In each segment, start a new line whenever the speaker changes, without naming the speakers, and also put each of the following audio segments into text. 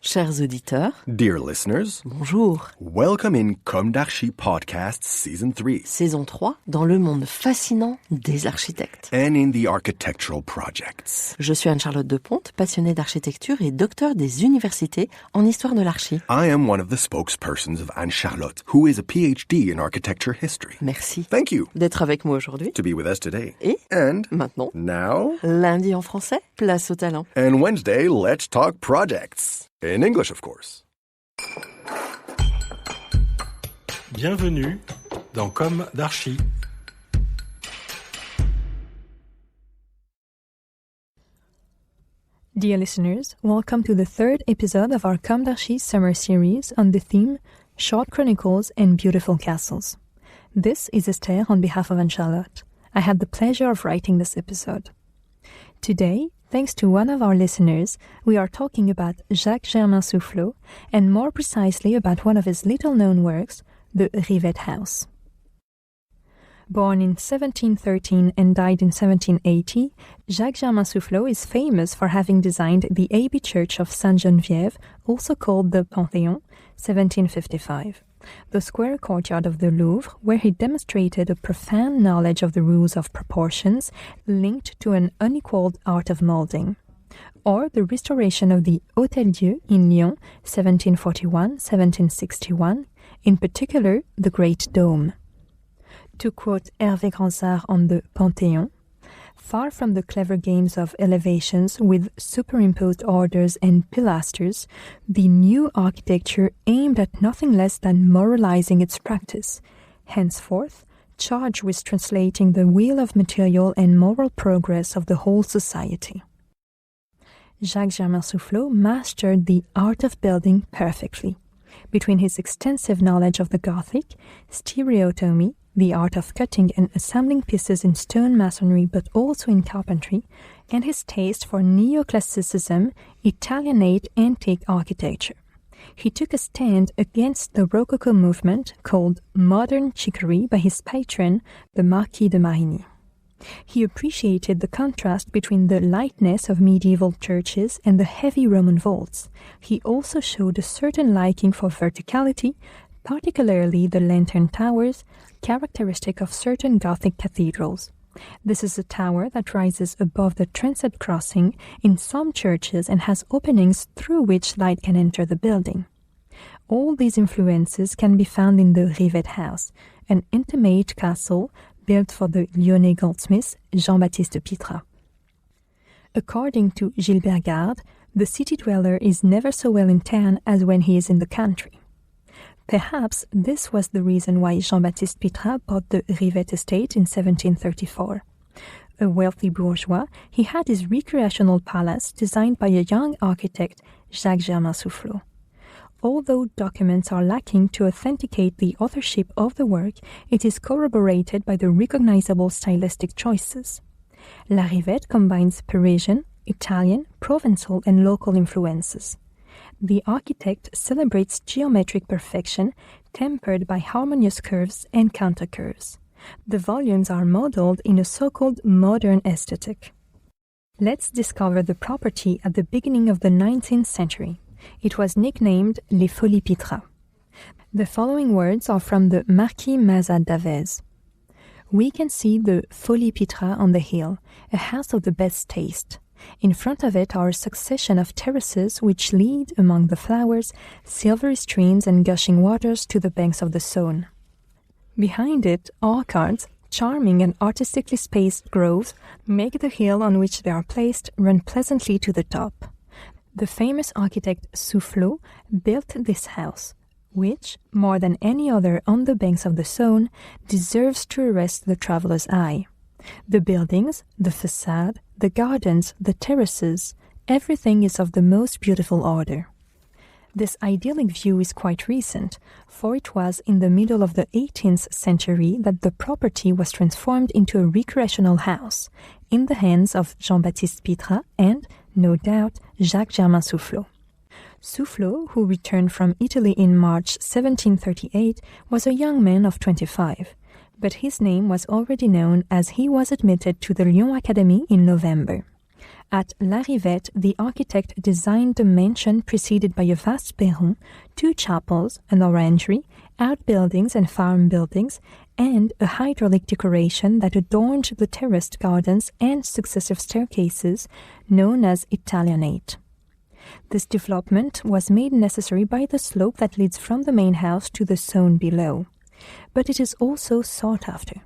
Chers auditeurs,
Dear listeners,
bonjour.
welcome in Comme d'Archi Podcast Season 3
Saison 3, dans le monde fascinant des architectes.
and in the architectural projects.
Je suis Anne-Charlotte Depondt, passionnée d'architecture et docteur des universités en histoire de l'archi.
I am one of the spokespersons of Anne-Charlotte, who is a PhD in architecture history.
Merci
Thank you
d'être avec moi aujourd'hui.
to be with us today.
Et
And
maintenant,
now,
lundi en français, place au talent.
and Wednesday, let's talk projects. In English, of course.
Bienvenue dans Comme d'Archi.
Dear listeners, welcome to the third episode of our Comme d'Archi summer series on the theme Short Chronicles and Beautiful Castles. This is Esther on behalf of Anne-Charlotte. I had the pleasure of writing this episode. Today, thanks to one of our listeners, we are talking about Jacques Germain Soufflot, and more precisely about one of his little-known works, the Rivette House. Born in 1713 and died in 1780, Jacques Germain Soufflot is famous for having designed the Abbey Church of Sainte-Geneviève, also called the Pantheon, 1755, the square courtyard of the Louvre, where he demonstrated a profound knowledge of the rules of proportions linked to an unequaled art of molding, or the restoration of the Hôtel-Dieu in Lyon, 1741-1761, in particular the Great Dome. To quote Hervé Grandsart on the Pantheon, far from the clever games of elevations with superimposed orders and pilasters, the new architecture aimed at nothing less than moralizing its practice, henceforth charged with translating the wheel of material and moral progress of the whole society. Jacques Germain Soufflot mastered the art of building perfectly. Between his extensive knowledge of the Gothic, stereotomy, the art of cutting and assembling pieces in stone masonry but also in carpentry, and his taste for neoclassicism, Italianate antique architecture. He took a stand against the Rococo movement called modern chicory by his patron, the Marquis de Marigny. He appreciated the contrast between the lightness of medieval churches and the heavy Roman vaults. He also showed a certain liking for verticality, particularly the lantern towers, characteristic of certain Gothic cathedrals. This is a tower that rises above the transept crossing in some churches and has openings through which light can enter the building. All these influences can be found in the Rivette House, an intimate castle built for the Lyonnais goldsmith Jean-Baptiste Pitrat. According to Gilbert Garde, the city dweller is never so well in town as when he is in the country. Perhaps this was the reason why Jean-Baptiste Pitrat bought the Rivette estate in 1734. A wealthy bourgeois, he had his recreational palace designed by a young architect, Jacques Germain Soufflot. Although documents are lacking to authenticate the authorship of the work, it is corroborated by the recognizable stylistic choices. La Rivette combines Parisian, Italian, Provençal, and local influences. The architect celebrates geometric perfection, tempered by harmonious curves and countercurves. The volumes are modeled in a so-called modern aesthetic. Let's discover the property at the beginning of the 19th century. It was nicknamed Les Folies Pitrat. The following words are from the Marquis Mazat d'Avez. We can see the Folies Pitrat on the hill, a house of the best taste. In front of it are a succession of terraces which lead, among the flowers, silvery streams and gushing waters to the banks of the Saône. Behind it, orchards, charming and artistically spaced groves, make the hill on which they are placed run pleasantly to the top. The famous architect Soufflot built this house, which, more than any other on the banks of the Saône, deserves to arrest the traveller's eye. The buildings, the facade, the gardens, the terraces, everything is of the most beautiful order. This idyllic view is quite recent, for it was in the middle of the 18th century that the property was transformed into a recreational house, in the hands of Jean-Baptiste Pitrat and, no doubt, Jacques Germain Soufflot. Soufflot, who returned from Italy in March 1738, was a young man of 25. But his name was already known as he was admitted to the Lyon Academy in November. At La Rivette, the architect designed the mansion preceded by a vast perron, 2 chapels, an orangery, outbuildings and farm buildings, and a hydraulic decoration that adorned the terraced gardens and successive staircases, known as Italianate. This development was made necessary by the slope that leads from the main house to the Saône below. But it is also sought after.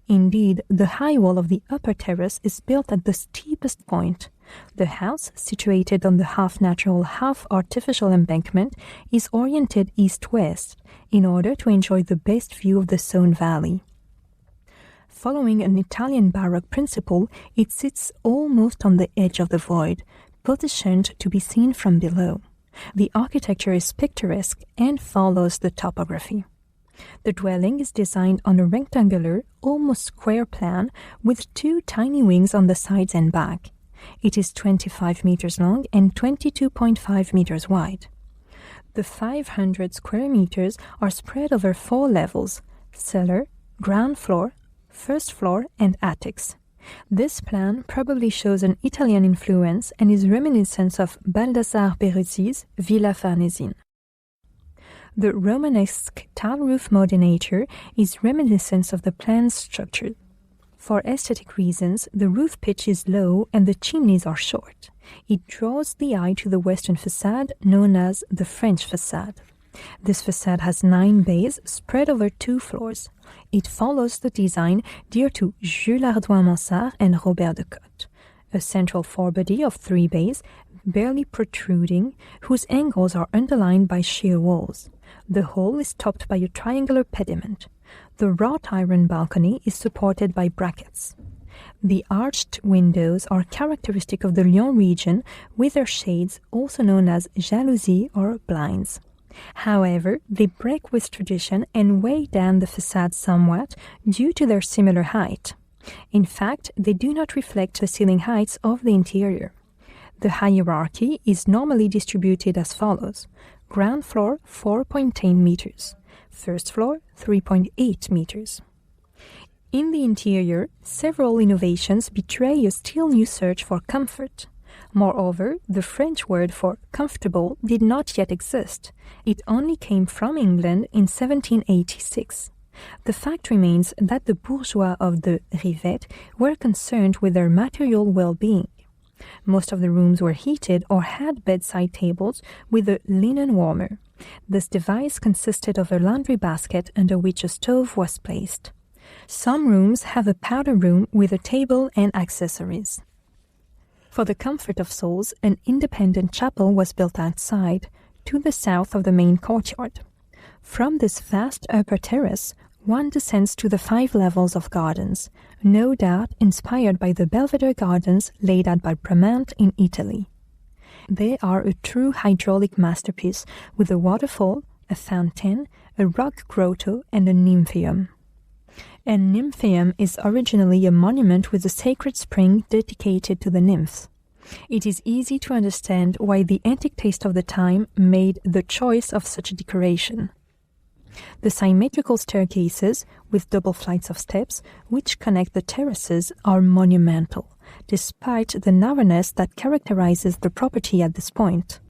Indeed, the high wall of the upper terrace is built at the steepest point. The house, situated on the half-natural, half-artificial embankment, is oriented east-west in order to enjoy the best view of the Saône Valley. Following an Italian Baroque principle, it sits almost on the edge of the void, positioned to be seen from below. The architecture is picturesque and follows the topography. The dwelling is designed on a rectangular, almost square plan with 2 tiny wings on the sides and back. It is 25 meters long and 22.5 meters wide. The 500 square meters are spread over 4 levels: cellar, ground floor, first floor, and attics. This plan probably shows an Italian influence and is reminiscent of Baldassare Peruzzi's Villa Farnesina. The Romanesque tile roof modernity is reminiscent of the plan's structure. For aesthetic reasons, the roof pitch is low and the chimneys are short. It draws the eye to the western facade, known as the French facade. This facade has 9 bays spread over 2 floors. It follows the design dear to Jules Hardouin-Mansart and Robert de Cotte, a central forebody of 3 bays, barely protruding, whose angles are underlined by sheer walls. The whole is topped by a triangular pediment. The wrought iron balcony is supported by brackets. The arched windows are characteristic of the Lyon region, with their shades also known as jalousies or blinds. However, they break with tradition and weigh down the facade somewhat due to their similar height. In fact, they do not reflect the ceiling heights of the interior. The hierarchy is normally distributed as follows: ground floor 4.10 meters, first floor 3.8 meters. In the interior, several innovations betray a still new search for comfort. Moreover, the French word for comfortable did not yet exist. It only came from England in 1786. The fact remains that the bourgeois of the Rivette were concerned with their material well-being. Most of the rooms were heated or had bedside tables with a linen warmer. This device consisted of a laundry basket under which a stove was placed. Some rooms have a powder room with a table and accessories. For the comfort of souls, an independent chapel was built outside, to the south of the main courtyard. From this vast upper terrace, one descends to the 5 levels of gardens, no doubt inspired by the Belvedere gardens laid out by Bramante in Italy. They are a true hydraulic masterpiece with a waterfall, a fountain, a rock grotto, and a nymphaeum. A nymphaeum is originally a monument with a sacred spring dedicated to the nymphs. It is easy to understand why the antique taste of the time made the choice of such a decoration. The symmetrical staircases, with double flights of steps, which connect the terraces, are monumental, despite the narrowness that characterizes the property at this point.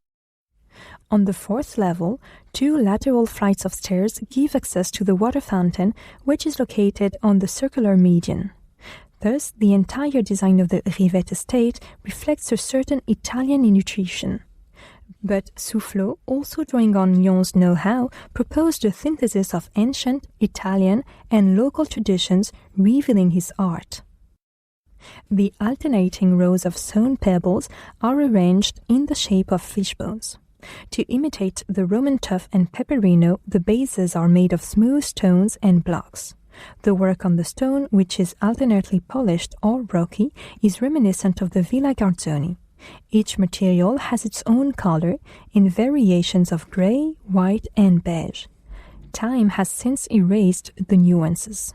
On the 4th level, 2 lateral flights of stairs give access to the water fountain, which is located on the circular median. Thus, the entire design of the Rivette estate reflects a certain Italian intuition. But Soufflot, also drawing on Lyon's know-how, proposed a synthesis of ancient, Italian, and local traditions, revealing his art. The alternating rows of Saône pebbles are arranged in the shape of fishbones. To imitate the Roman tuff and peperino, the bases are made of smooth stones and blocks. The work on the stone, which is alternately polished or rocky, is reminiscent of the Villa Garzoni. Each material has its own color, in variations of gray, white, and beige. Time has since erased the nuances.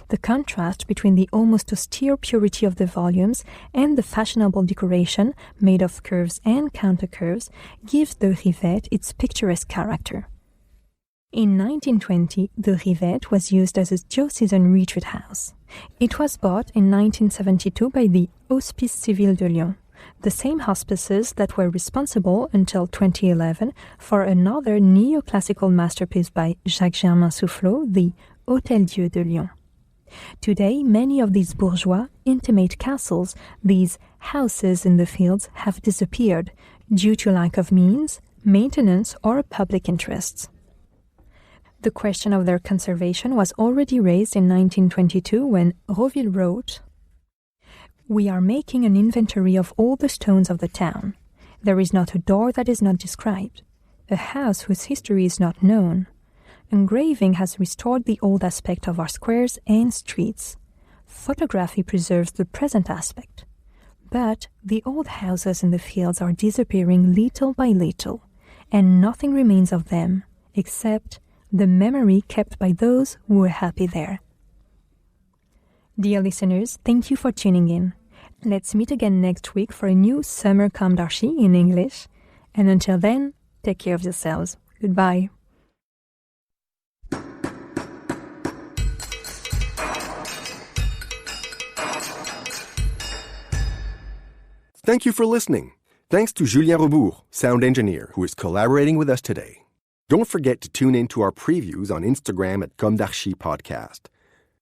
The contrast between the almost austere purity of the volumes and the fashionable decoration, made of curves and countercurves, gives the Rivette its picturesque character. In 1920, the Rivette was used as a diocesan retreat house. It was bought in 1972 by the Hospice Civil de Lyon, the same hospices that were responsible until 2011 for another neoclassical masterpiece by Jacques Germain Soufflot, the Hôtel-Dieu de Lyon. Today, many of these bourgeois, intimate castles, these houses in the fields, have disappeared due to lack of means, maintenance, or public interests. The question of their conservation was already raised in 1922 when Roville wrote, "We are making an inventory of all the stones of the town. There is not a door that is not described, a house whose history is not known. Engraving has restored the old aspect of our squares and streets. Photography preserves the present aspect. But the old houses in the fields are disappearing little by little, and nothing remains of them except the memory kept by those who were happy there." Dear listeners, thank you for tuning in. Let's meet again next week for a new Summer Comme d'Archi in English. And until then, take care of yourselves. Goodbye.
Thank you for listening. Thanks to Julien Rebourg, sound engineer, who is collaborating with us today. Don't forget to tune in to our previews on Instagram at Comme d'Archi Podcast.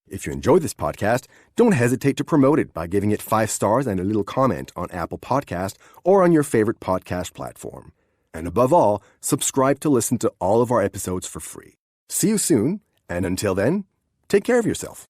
If you enjoy this podcast, don't hesitate to promote it by giving it 5 stars and a little comment on Apple Podcast or on your favorite podcast platform. And above all, subscribe to listen to all of our episodes for free. See you soon, and until then, take care of yourself.